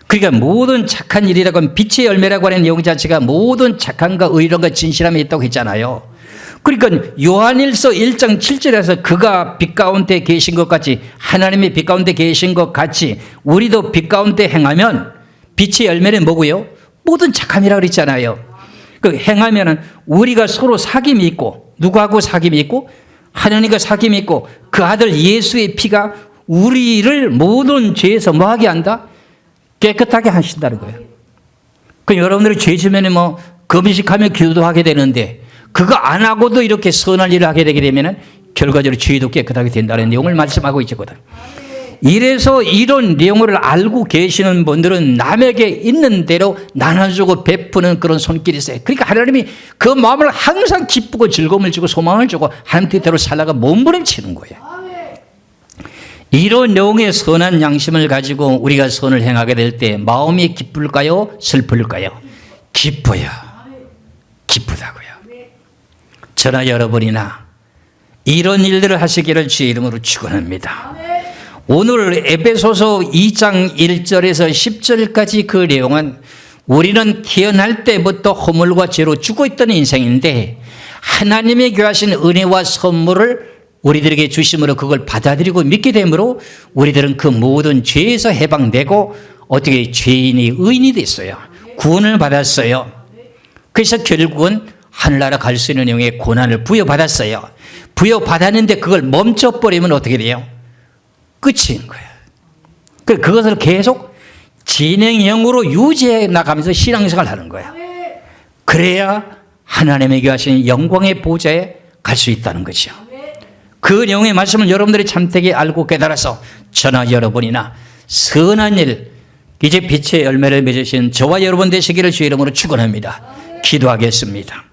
그러니까 모든 착한 일이라고 하면 빛의 열매라고 하는 내용 자체가 모든 착함과 의로움과 진실함이 있다고 했잖아요. 그러니까 요한일서 1장 7절에서 그가 빛 가운데 계신 것 같이 하나님의 빛 가운데 계신 것 같이 우리도 빛 가운데 행하면 빛의 열매는 뭐고요? 모든 착함이라고 그랬잖아요. 그 행하면은 우리가 서로 사귐이 있고 누구하고 사귐이 있고 하나님과 사귐이 있고 그 아들 예수의 피가 우리를 모든 죄에서 뭐하게 한다? 깨끗하게 하신다는 거예요. 그 여러분들이 죄 지면은 뭐 금식하면 기도도 하게 되는데 그거 안 하고도 이렇게 선한 일을 하게 되게 되면은 결과적으로 죄도 깨끗하게 된다는 내용을 말씀하고 있거든. 이래서 이런 내용을 알고 계시는 분들은 남에게 있는 대로 나눠주고 베푸는 그런 손길이 있어요. 그러니까 하나님이 그 마음을 항상 기쁘고 즐거움을 주고 소망을 주고 하나님 뜻대로 살다가 몸부림치는 거예요. 이런 내용의 선한 양심을 가지고 우리가 선을 행하게 될 때 마음이 기쁠까요? 슬플까요? 기뻐요. 기쁘다고요. 저나 여러분이나 이런 일들을 하시기를 주의 이름으로 축원합니다. 오늘 에베소서 2장 1절에서 10절까지 그 내용은 우리는 태어날 때부터 허물과 죄로 죽어 있던 인생인데 하나님의 귀하신 은혜와 선물을 우리들에게 주심으로 그걸 받아들이고 믿게 되므로 우리들은 그 모든 죄에서 해방되고 어떻게 죄인이 의인이 됐어요. 구원을 받았어요. 그래서 결국은 하늘나라 갈 수 있는 영의 고난을 부여받았어요. 부여받았는데 그걸 멈춰버리면 어떻게 돼요? 끝인 거예요. 그것을 계속 진행형으로 유지해 나가면서 신앙생활을 하는 거예요. 그래야 하나님에게 하신 영광의 보좌에 갈 수 있다는 거죠. 그 내용의 말씀을 여러분들이 참되게 알고 깨달아서 저나 여러분이나 선한 일, 이제 빛의 열매를 맺으신 저와 여러분 되시기를 주의 이름으로 축원합니다. 기도하겠습니다.